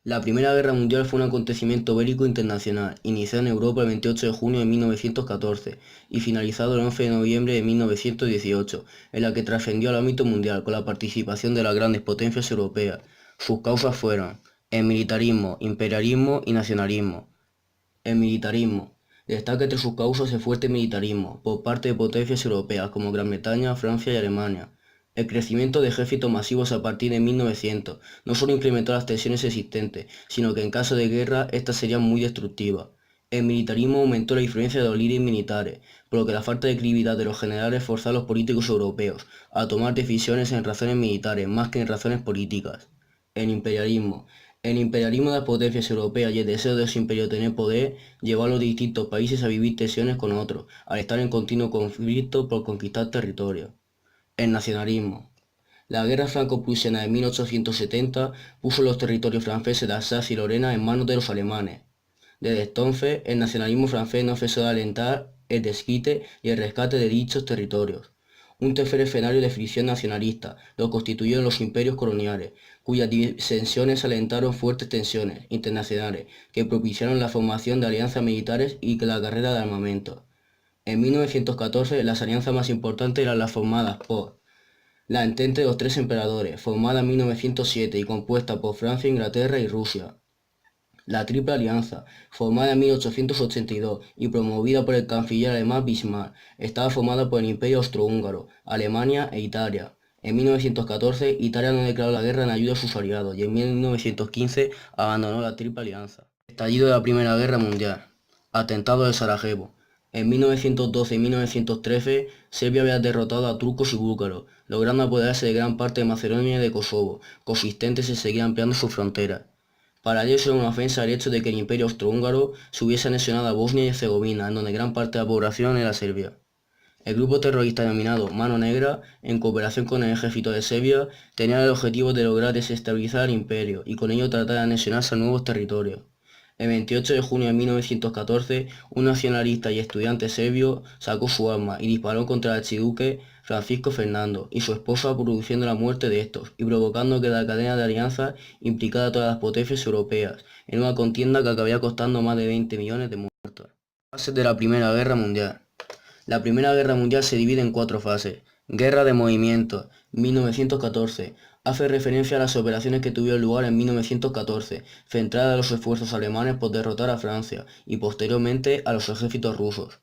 La Primera Guerra Mundial fue un acontecimiento bélico internacional, iniciado en Europa el 28 de junio de 1914 y finalizado el 11 de noviembre de 1918, en la que trascendió al ámbito mundial con la participación de las grandes potencias europeas. Sus causas fueron el militarismo, imperialismo y nacionalismo. El militarismo. Destaca entre sus causas el fuerte militarismo por parte de potencias europeas como Gran Bretaña, Francia y Alemania. El crecimiento de ejércitos masivos a partir de 1900 no solo incrementó las tensiones existentes, sino que en caso de guerra estas serían muy destructivas. El militarismo aumentó la influencia de los líderes militares, por lo que la falta de credibilidad de los generales forzó a los políticos europeos a tomar decisiones en razones militares más que en razones políticas. El imperialismo. El imperialismo de las potencias europeas y el deseo de los imperios de tener poder llevó a los distintos países a vivir tensiones con otros, al estar en continuo conflicto por conquistar territorios. El nacionalismo. La guerra franco-prusiana de 1870 puso los territorios franceses de Alsacia y Lorena en manos de los alemanes. Desde entonces, el nacionalismo francés no cesó de alentar el desquite y el rescate de dichos territorios. Un tercer escenario de fricción nacionalista lo constituyeron los imperios coloniales, cuyas disensiones alentaron fuertes tensiones internacionales que propiciaron la formación de alianzas militares y la carrera de armamento. En 1914, las alianzas más importantes eran las formadas por la Entente de los Tres Emperadores, formada en 1907 y compuesta por Francia, Inglaterra y Rusia. La Triple Alianza, formada en 1882 y promovida por el canciller alemán Bismarck, estaba formada por el Imperio Austrohúngaro, Alemania e Italia. En 1914, Italia no declaró la guerra en ayuda a sus aliados y en 1915 abandonó la Triple Alianza. Estallido de la Primera Guerra Mundial. Atentado de Sarajevo. En 1912 y 1913, Serbia había derrotado a turcos y búlgaros, logrando apoderarse de gran parte de Macedonia y de Kosovo, consistentes en seguir ampliando sus fronteras. Para ellos era una ofensa el hecho de que el Imperio Austrohúngaro se hubiese anexionado a Bosnia y Herzegovina, en donde gran parte de la población era serbia. El grupo terrorista denominado Mano Negra, en cooperación con el ejército de Serbia, tenía el objetivo de lograr desestabilizar el imperio y con ello tratar de anexionarse a nuevos territorios. El 28 de junio de 1914, un nacionalista y estudiante serbio sacó su arma y disparó contra el archiduque Francisco Fernando y su esposa, produciendo la muerte de estos y provocando que la cadena de alianzas implicara a todas las potencias europeas en una contienda que acabaría costando más de 20 millones de muertos. Fases de la Primera Guerra Mundial. La Primera Guerra Mundial se divide en cuatro fases. Guerra de movimiento, 1914. Hace referencia a las operaciones que tuvieron lugar en 1914, centrada en los esfuerzos alemanes por derrotar a Francia y posteriormente a los ejércitos rusos.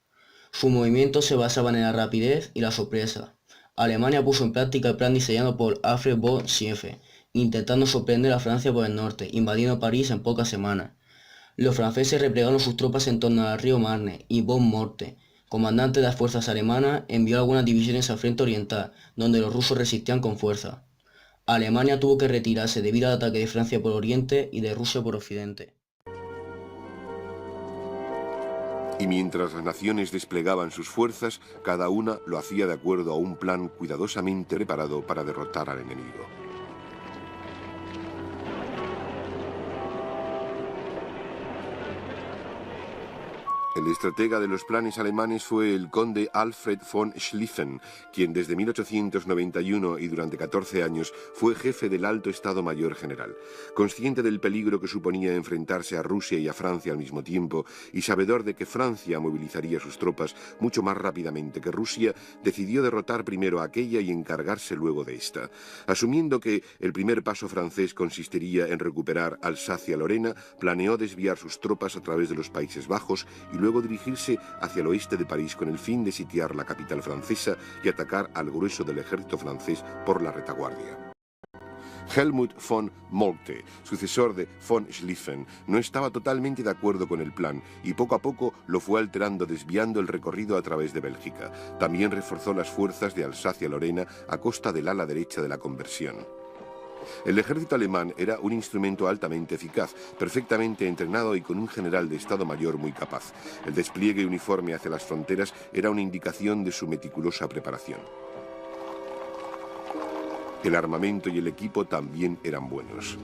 Sus movimientos se basaban en la rapidez y la sorpresa. Alemania puso en práctica el plan diseñado por Alfred von Schiffer, intentando sorprender a Francia por el norte, invadiendo París en pocas semanas. Los franceses replegaron sus tropas en torno al río Marne y von Morte, comandante de las fuerzas alemanas, envió algunas divisiones al frente oriental, donde los rusos resistían con fuerza. Alemania tuvo que retirarse debido al ataque de Francia por oriente y de Rusia por occidente. Y mientras las naciones desplegaban sus fuerzas, cada una lo hacía de acuerdo a un plan cuidadosamente preparado para derrotar al enemigo. El estratega de los planes alemanes fue el conde Alfred von Schlieffen, quien desde 1891 y durante 14 años fue jefe del Alto Estado Mayor General. Consciente del peligro que suponía enfrentarse a Rusia y a Francia al mismo tiempo, y sabedor de que Francia movilizaría sus tropas mucho más rápidamente que Rusia, decidió derrotar primero a aquella y encargarse luego de esta. Asumiendo que el primer paso francés consistiría en recuperar Alsacia-Lorena, planeó desviar sus tropas a través de los Países Bajos y luego dirigirse hacia el oeste de París con el fin de sitiar la capital francesa y atacar al grueso del ejército francés por la retaguardia. Helmut von Moltke, sucesor de von Schlieffen, no estaba totalmente de acuerdo con el plan y poco a poco lo fue alterando, desviando el recorrido a través de Bélgica. También reforzó las fuerzas de Alsacia-Lorena a costa del ala derecha de la conversión. El ejército alemán era un instrumento altamente eficaz, perfectamente entrenado y con un general de Estado Mayor muy capaz. El despliegue uniforme hacia las fronteras era una indicación de su meticulosa preparación. El armamento y el equipo también eran buenos.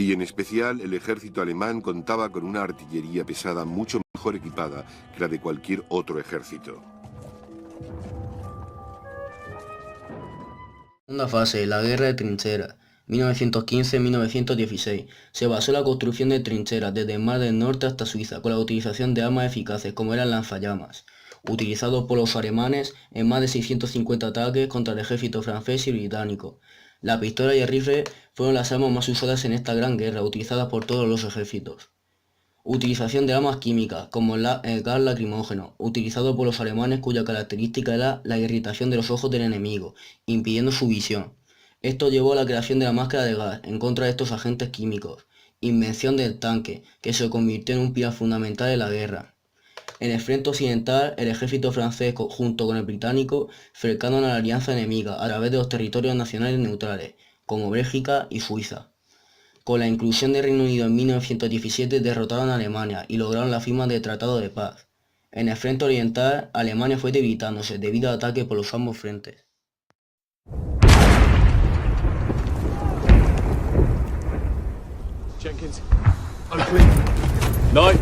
Y en especial el ejército alemán contaba con una artillería pesada mucho mejor equipada que la de cualquier otro ejército. Segunda fase, la guerra de trincheras. 1915-1916. Se basó en la construcción de trincheras desde el Mar del Norte hasta Suiza, con la utilización de armas eficaces como eran lanzallamas, utilizados por los alemanes en más de 650 ataques contra el ejército francés y británico. La pistola y el rifle fueron las armas más usadas en esta gran guerra, utilizadas por todos los ejércitos. Utilización de armas químicas, como el gas lacrimógeno, utilizado por los alemanes cuya característica era la irritación de los ojos del enemigo, impidiendo su visión. Esto llevó a la creación de la máscara de gas en contra de estos agentes químicos. Invención del tanque, que se convirtió en un pilar fundamental en la guerra. En el frente occidental, el ejército francés junto con el británico cercaron a la alianza enemiga a través de los territorios nacionales neutrales, como Bélgica y Suiza. Con la inclusión del Reino Unido en 1917 derrotaron a Alemania y lograron la firma del Tratado de Paz. En el frente oriental, Alemania fue debilitándose debido a ataques por los ambos frentes. Jenkins, I'm clear. No.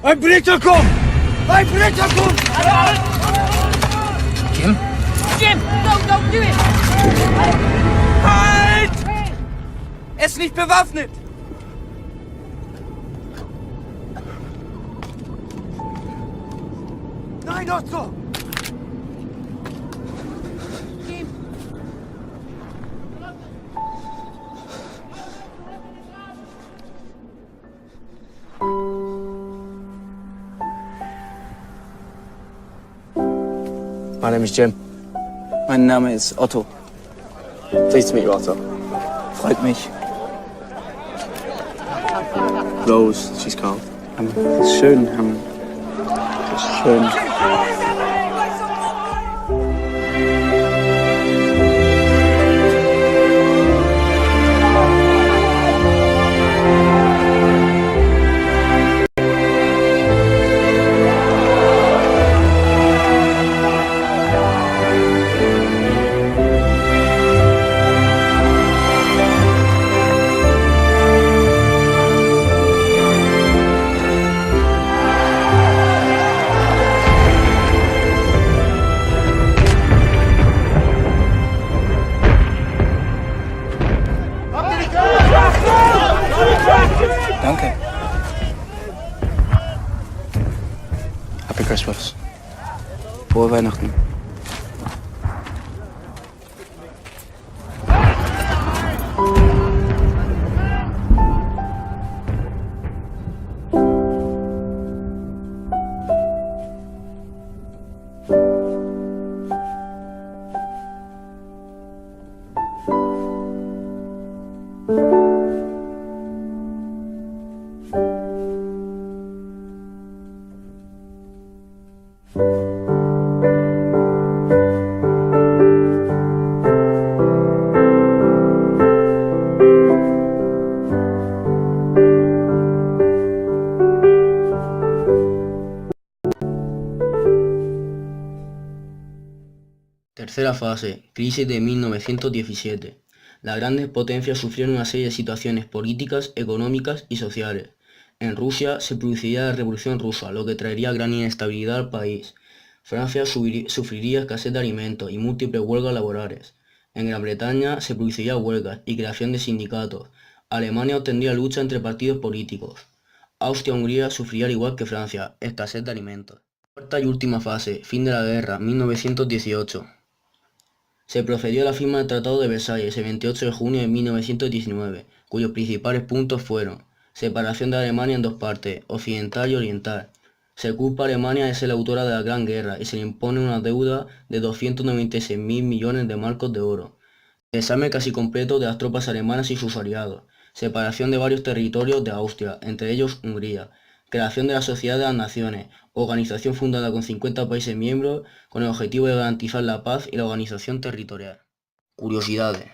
Ein Blitzer kommt! Ein Blitzer kommt! Jim? Jim, don't do it! Halt! Er ist nicht bewaffnet! Nein, Otto! Jim! My name is Jim. Mein Name ist Otto. Pleased to meet you, Otto. Freut mich. Rose, she's called. Ist schön. Ist schön. Danke. Happy Christmas. Frohe Weihnachten. Tercera fase, crisis de 1917. Las grandes potencias sufrieron una serie de situaciones políticas, económicas y sociales. En Rusia se produciría la Revolución Rusa, lo que traería gran inestabilidad al país. Francia sufriría escasez de alimentos y múltiples huelgas laborales. En Gran Bretaña se produciría huelgas y creación de sindicatos. Alemania obtendría lucha entre partidos políticos. Austria-Hungría sufriría al igual que Francia, escasez de alimentos. Cuarta y última fase, fin de la guerra, 1918. Se procedió a la firma del Tratado de Versalles el 28 de junio de 1919, cuyos principales puntos fueron: separación de Alemania en dos partes, occidental y oriental. Se culpa a Alemania de ser la autora de la Gran Guerra y se le impone una deuda de 296.000 millones de marcos de oro. Desarme casi completo de las tropas alemanas y sus aliados. Separación de varios territorios de Austria, entre ellos Hungría. Creación de la Sociedad de las Naciones, organización fundada con 50 países miembros con el objetivo de garantizar la paz y la organización territorial. Curiosidades.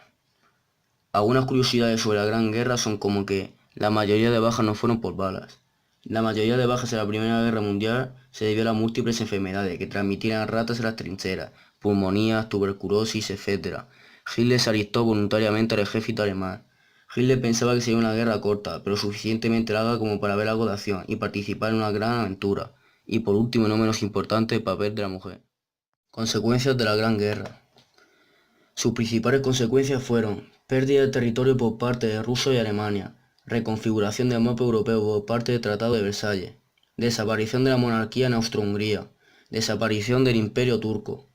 Algunas curiosidades sobre la Gran Guerra son como que la mayoría de bajas no fueron por balas. La mayoría de bajas en la Primera Guerra Mundial se debió a las múltiples enfermedades que transmitían ratas en las trincheras, pulmonías, tuberculosis, etc. Hitler se alistó voluntariamente al ejército alemán. Hitler pensaba que sería una guerra corta, pero suficientemente larga como para ver algo de acción y participar en una gran aventura. Y por último, no menos importante, el papel de la mujer. Consecuencias de la Gran Guerra. Sus principales consecuencias fueron: pérdida de territorio por parte de Rusia y Alemania, reconfiguración del mapa europeo por parte del Tratado de Versalles, desaparición de la monarquía en Austro-Hungría, desaparición del Imperio turco.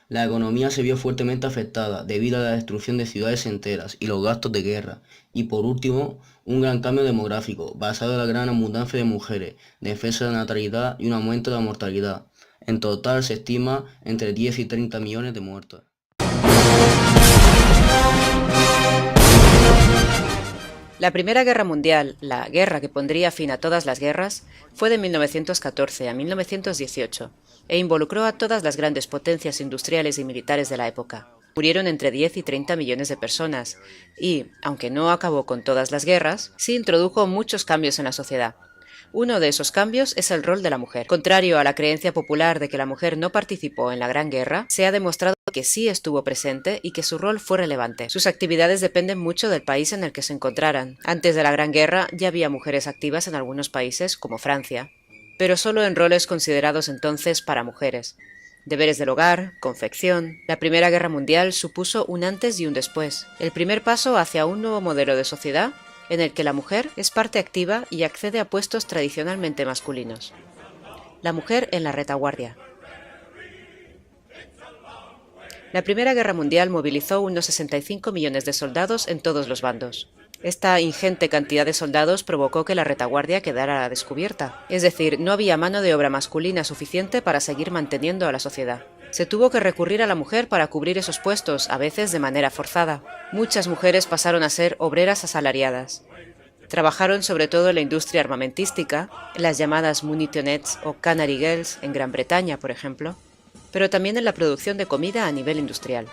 La economía se vio fuertemente afectada debido a la destrucción de ciudades enteras y los gastos de guerra. Y por último, un gran cambio demográfico, basado en la gran abundancia de mujeres, defensa de la natalidad y un aumento de la mortalidad. En total se estima entre 10 y 30 millones de muertos. La Primera Guerra Mundial, la guerra que pondría fin a todas las guerras, fue de 1914 a 1918 e involucró a todas las grandes potencias industriales y militares de la época. Murieron entre 10 y 30 millones de personas y, aunque no acabó con todas las guerras, sí introdujo muchos cambios en la sociedad. Uno de esos cambios es el rol de la mujer. Contrario a la creencia popular de que la mujer no participó en la Gran Guerra, se ha demostrado que sí estuvo presente y que su rol fue relevante. Sus actividades dependen mucho del país en el que se encontraran. Antes de la Gran Guerra ya había mujeres activas en algunos países, como Francia, pero solo en roles considerados entonces para mujeres. Deberes del hogar, confección. La Primera Guerra Mundial supuso un antes y un después. El primer paso hacia un nuevo modelo de sociedad en el que la mujer es parte activa y accede a puestos tradicionalmente masculinos. La mujer en la retaguardia. La Primera Guerra Mundial movilizó unos 65 millones de soldados en todos los bandos. Esta ingente cantidad de soldados provocó que la retaguardia quedara a la descubierta, es decir, no había mano de obra masculina suficiente para seguir manteniendo a la sociedad. Se tuvo que recurrir a la mujer para cubrir esos puestos, a veces de manera forzada. Muchas mujeres pasaron a ser obreras asalariadas. Trabajaron sobre todo en la industria armamentística, en las llamadas munitionettes o canary girls en Gran Bretaña, por ejemplo, pero también en la producción de comida a nivel industrial.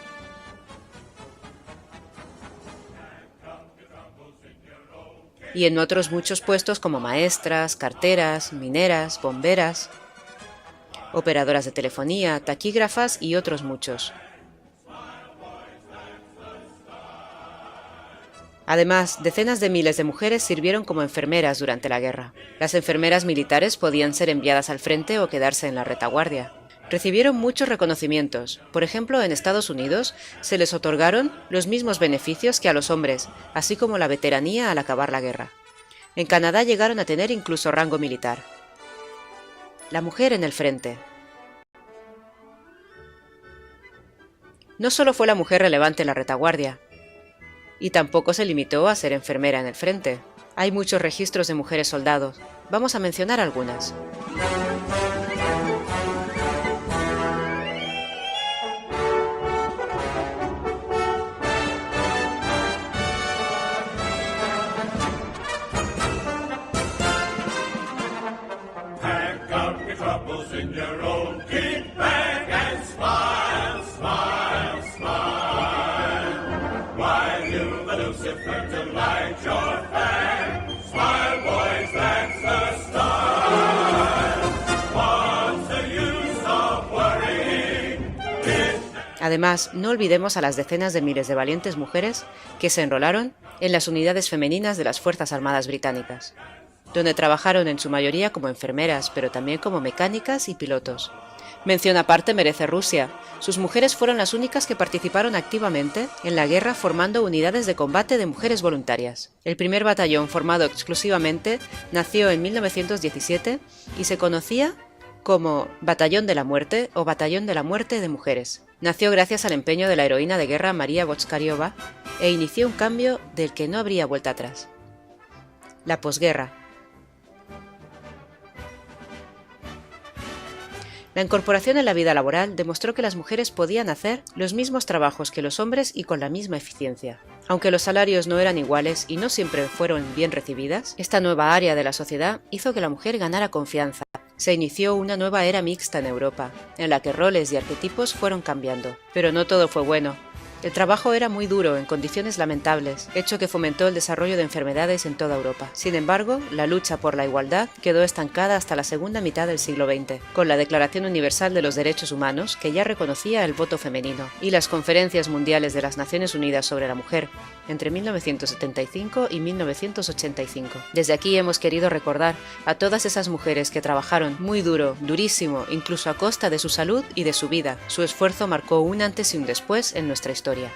Y en otros muchos puestos como maestras, carteras, mineras, bomberas, operadoras de telefonía, taquígrafas y otros muchos. Además, decenas de miles de mujeres sirvieron como enfermeras durante la guerra. Las enfermeras militares podían ser enviadas al frente o quedarse en la retaguardia. Recibieron muchos reconocimientos. Por ejemplo, en Estados Unidos se les otorgaron los mismos beneficios que a los hombres, así como la veteranía al acabar la guerra. En Canadá llegaron a tener incluso rango militar. La mujer en el frente. No solo fue la mujer relevante en la retaguardia, y tampoco se limitó a ser enfermera en el frente. Hay muchos registros de mujeres soldados. Vamos a mencionar algunas. Además, no olvidemos a las decenas de miles de valientes mujeres que se enrolaron en las unidades femeninas de las Fuerzas Armadas británicas. donde trabajaron en su mayoría como enfermeras, pero también como mecánicas y pilotos. Mención aparte merece Rusia. Sus mujeres fueron las únicas que participaron activamente en la guerra formando unidades de combate de mujeres voluntarias. El primer batallón formado exclusivamente nació en 1917 y se conocía como Batallón de la Muerte o Batallón de la Muerte de Mujeres. Nació gracias al empeño de la heroína de guerra María Bochkaryova e inició un cambio del que no habría vuelta atrás. La posguerra. La incorporación en la vida laboral demostró que las mujeres podían hacer los mismos trabajos que los hombres y con la misma eficiencia. Aunque los salarios no eran iguales y no siempre fueron bien recibidas, esta nueva área de la sociedad hizo que la mujer ganara confianza. Se inició una nueva era mixta en Europa, en la que roles y arquetipos fueron cambiando. Pero no todo fue bueno. El trabajo era muy duro, en condiciones lamentables, hecho que fomentó el desarrollo de enfermedades en toda Europa. Sin embargo, la lucha por la igualdad quedó estancada hasta la segunda mitad del siglo XX, con la Declaración Universal de los Derechos Humanos, que ya reconocía el voto femenino, y las Conferencias Mundiales de las Naciones Unidas sobre la Mujer, entre 1975 y 1985. Desde aquí hemos querido recordar a todas esas mujeres que trabajaron muy duro, durísimo, incluso a costa de su salud y de su vida. Su esfuerzo marcó un antes y un después en nuestra historia.